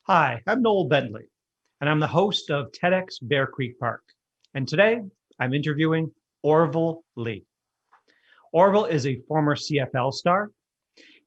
Hi, I'm Noel Bentley, and I'm the host of TEDxBearCreekPark. And today I'm interviewing Orville Lee. Orville is a former CFL star.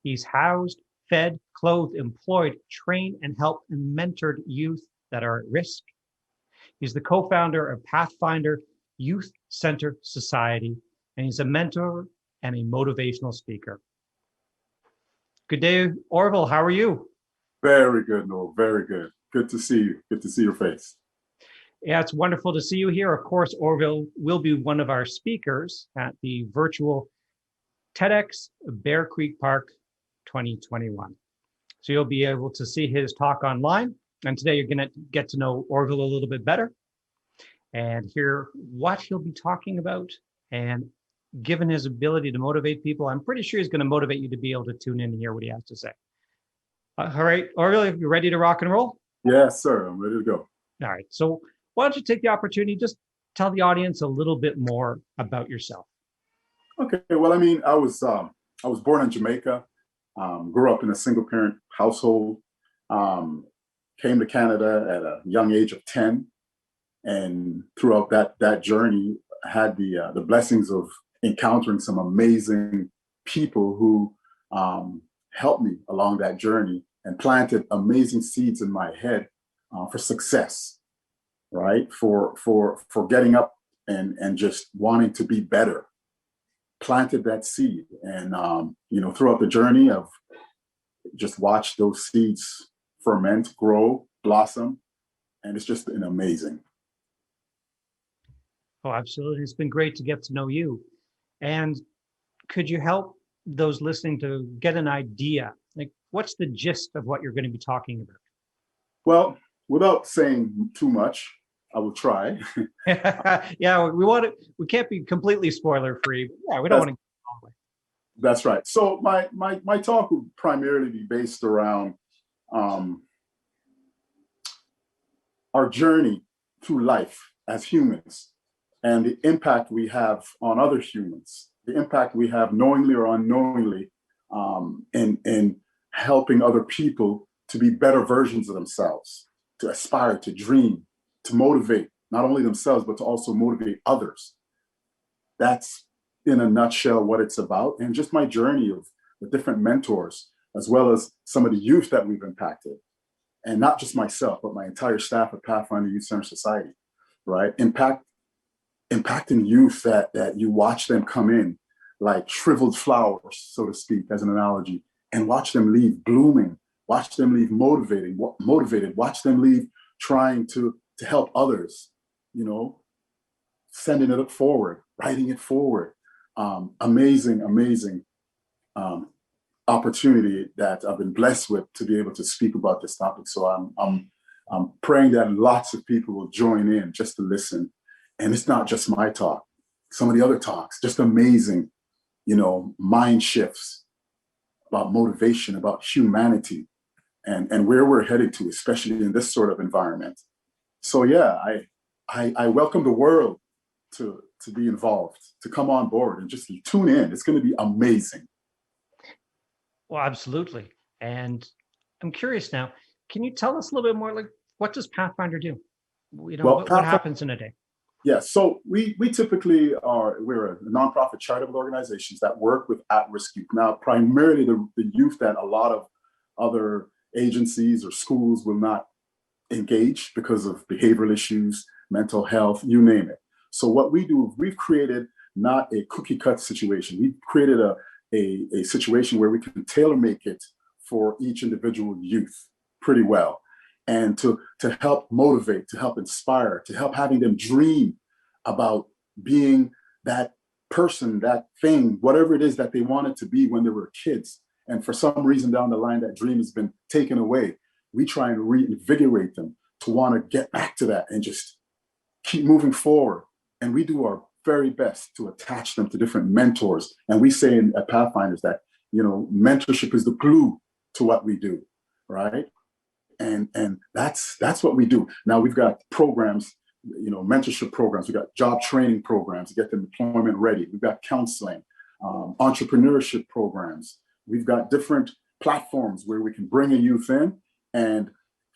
He's housed, fed, clothed, employed, trained, and helped and mentored youth that are at risk. He's the co-founder of Pathfinder Youth Center Society, and he's a mentor and a motivational speaker. Good day, Orville. How are you? Very good, Noel. Very good. Good to see you. Good to see your face. Yeah, it's wonderful to see you here. Of course, Orville will be one of our speakers at the virtual TEDx Bear Creek Park 2021. So you'll be able to see his talk online. And today you're going to get to know Orville a little bit better and hear what he'll be talking about. And given his ability to motivate people, I'm pretty sure he's going to motivate you to be able to tune in and hear what he has to say. All right, Orville, are you ready to rock and roll? Yes, sir. I'm ready to go. All right. So why don't you take the opportunity, just tell the audience a little bit more about yourself. Okay. Well, I was born in Jamaica, grew up in a single parent household, came to Canada at a young age of 10. And throughout that journey, I had the blessings of encountering some amazing people who helped me along that journey and planted amazing seeds in my head for success, right? For getting up and just wanting to be better. Planted that seed, and throughout the journey, I've just watched those seeds ferment, grow, blossom, and it's just been amazing. Oh, absolutely. It's been great to get to know you. And could you help those listening to get an idea? Like, what's the gist of what you're going to be talking about? Well, without saying too much, I will try. Yeah, we can't be completely spoiler free. Yeah, we don't want to go all the way. That's right. So my talk will primarily be based around our journey through life as humans and the impact we have on other humans, the impact we have knowingly or unknowingly in helping other people to be better versions of themselves, to aspire, to dream, to motivate not only themselves, but to also motivate others. That's in a nutshell what it's about, and just my journey of the different mentors, as well as some of the youth that we've impacted. And not just myself, but my entire staff at Pathfinder Youth Center Society, right? Impacting youth that you watch them come in like shriveled flowers, so to speak, as an analogy, and watch them leave blooming, watch them leave motivated, watch them leave trying to help others, sending it forward, writing it forward. Amazing opportunity that I've been blessed with to be able to speak about this topic. So I'm praying that lots of people will join in just to listen. And it's not just my talk, some of the other talks, just amazing, mind shifts about motivation, about humanity, and where we're headed to, especially in this sort of environment. So yeah, I welcome the world to be involved, to come on board and just tune in. It's going to be amazing. Well, absolutely. And I'm curious now, can you tell us a little bit more, like, what does Pathfinder do? What happens in a day? Yeah, so we typically we're a nonprofit charitable organizations that work with at-risk youth. Now, primarily the youth that a lot of other agencies or schools will not engage because of behavioral issues, mental health, you name it. So what we do, we've created not a cookie cut situation. We've created a situation where we can tailor make it for each individual youth pretty well. And to help motivate, to help inspire, to help having them dream about being that person, that thing, whatever it is that they wanted to be when they were kids. And for some reason down the line, that dream has been taken away. We try and reinvigorate them to want to get back to that and just keep moving forward. And we do our very best to attach them to different mentors. And we say at Pathfinders that, mentorship is the glue to what we do, right? And that's what we do. Now we've got programs, mentorship programs. We've got job training programs to get them employment ready. We've got counseling, entrepreneurship programs. We've got different platforms where we can bring a youth in and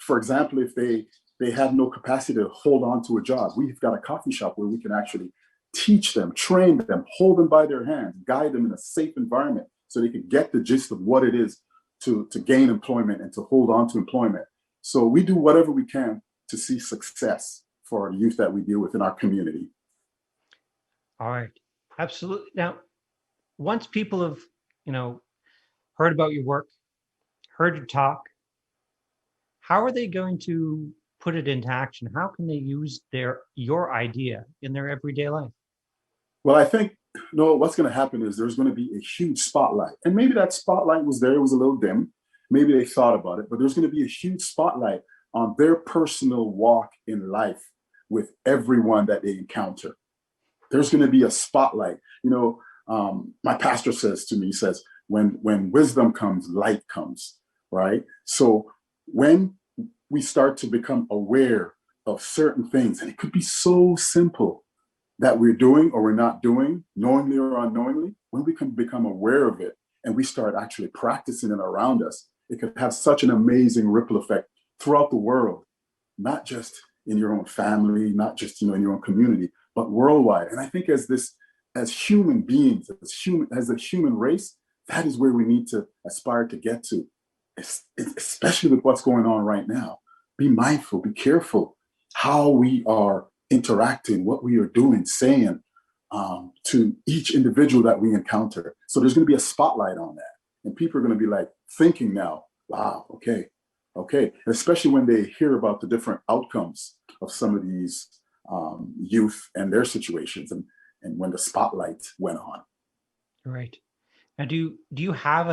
for example, if they have no capacity to hold on to a job, we've got a coffee shop where we can actually teach them, train them, hold them by their hands, guide them in a safe environment so they can get the gist of what it is to gain employment and to hold on to employment. So we do whatever we can to see success for the youth that we deal with in our community. All right. Absolutely. Now, once people have, heard about your work, heard you talk, how are they going to put it into action? How can they use your idea in their everyday life? Well, I think, what's going to happen is there's going to be a huge spotlight. And maybe that spotlight was there, it was a little dim. Maybe they thought about it, but there's going to be a huge spotlight on their personal walk in life with everyone that they encounter. There's going to be a spotlight. My pastor says to me, he says, when wisdom comes, light comes, right? So when we start to become aware of certain things, and it could be so simple that we're doing or we're not doing, knowingly or unknowingly, when we can become aware of it and we start actually practicing it around us, it could have such an amazing ripple effect throughout the world, not just in your own family, not just in your own community, but worldwide. And I think as human beings, as a human race, that is where we need to aspire to get to, especially with what's going on right now. Be mindful, be careful how we are interacting, what we are doing, saying to each individual that we encounter. So there's going to be a spotlight on that. And people are going to be like thinking now, wow, okay. And especially when they hear about the different outcomes of some of these youth and their situations and when the spotlight went on. Right. Now, do you have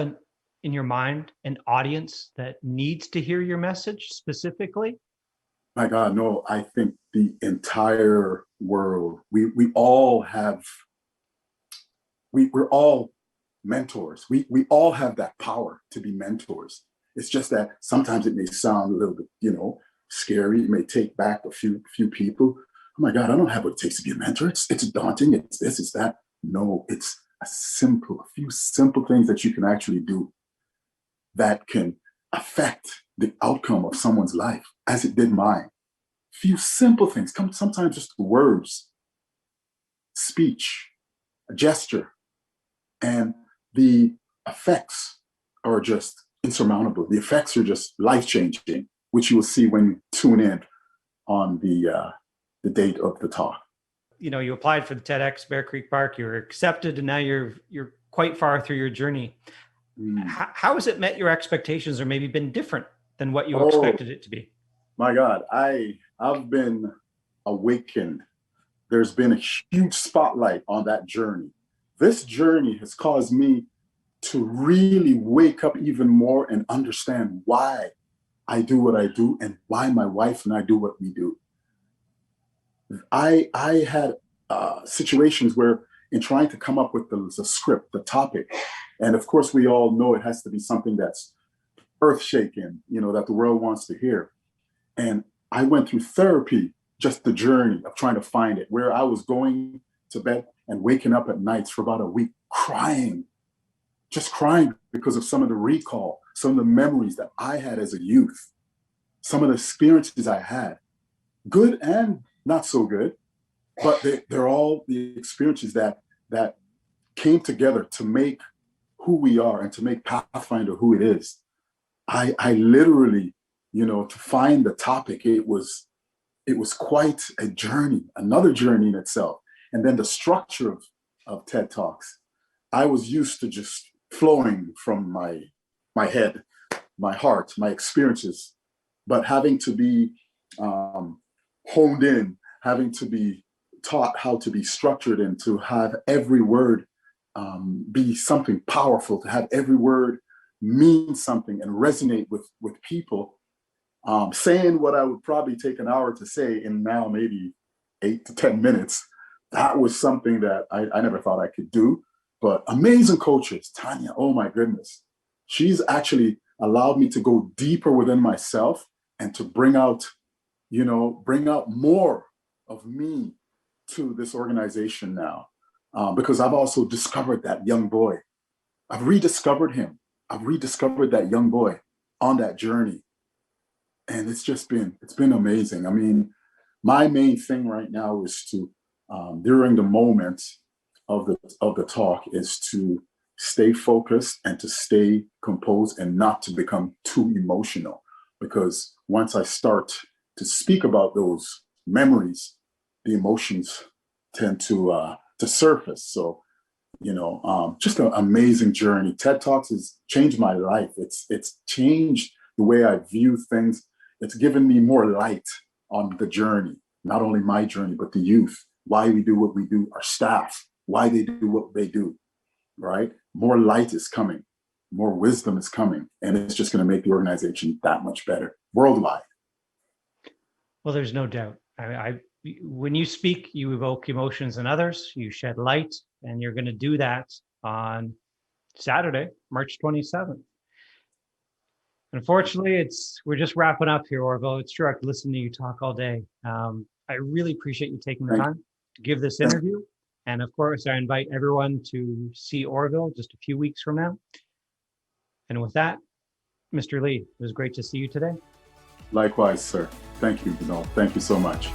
in your mind an audience that needs to hear your message specifically? My God, no, I think the entire world, we're all mentors. We all have that power to be mentors. It's just that sometimes it may sound a little bit, scary. It may take back a few people. Oh my God, I don't have what it takes to be a mentor. It's daunting. It's this, it's that. No, it's a few simple things that you can actually do that can affect the outcome of someone's life, as it did mine. Few simple things, sometimes just words, speech, a gesture, and the effects are just insurmountable. The effects are just life-changing, which you will see when you tune in on the date of the talk. You applied for the TEDxBearCreekPark, you were accepted, and now you're quite far through your journey. How has it met your expectations, or maybe been different than what you expected it to be? My God, I've been awakened. There's been a huge spotlight on that journey. This journey has caused me to really wake up even more and understand why I do what I do and why my wife and I do what we do. I had situations where in trying to come up with the script, the topic, and of course we all know it has to be something that's earth-shaking, that the world wants to hear. And I went through therapy, just the journey of trying to find it, where I was going to bed and waking up at nights for about a week, crying because of some of the recall, some of the memories that I had as a youth, some of the experiences I had, good and not so good, but they're all the experiences that came together to make who we are and to make Pathfinder who it is. I literally, to find the topic, it was quite a journey, another journey in itself. And then the structure of TED Talks, I was used to just flowing from my head, my heart, my experiences, but having to be honed in, having to be taught how to be structured and to have every word be something powerful, to have every word mean something and resonate with people. Saying what I would probably take an hour to say in now maybe 8 to 10 minutes, that was something that I never thought I could do. But amazing coaches, Tanya, oh my goodness. She's actually allowed me to go deeper within myself and to bring out more of me to this organization now. Because I've also discovered that young boy. I've rediscovered him. I've rediscovered that young boy on that journey. and it's been amazing. I mean, my main thing right now is to during the moment of the talk is to stay focused and to stay composed and not to become too emotional, because once I start to speak about those memories, the emotions tend to surface. So just an amazing journey. TED Talks has changed my life. It's changed the way I view things. It's given me more light on the journey, not only my journey, but the youth, why we do what we do, our staff, why they do what they do, right? More light is coming, more wisdom is coming, and it's just going to make the organization that much better worldwide. Well, there's no doubt. When you speak, you evoke emotions in others, you shed light, and you're going to do that on Saturday, March 27th. Unfortunately, we're just wrapping up here, Orville. It's true, I could listen to you talk all day. I really appreciate you taking the time to give this interview. And of course, I invite everyone to see Orville just a few weeks from now. And with that, Mr. Lee, it was great to see you today. Likewise, sir. Thank you, Noel. Thank you so much.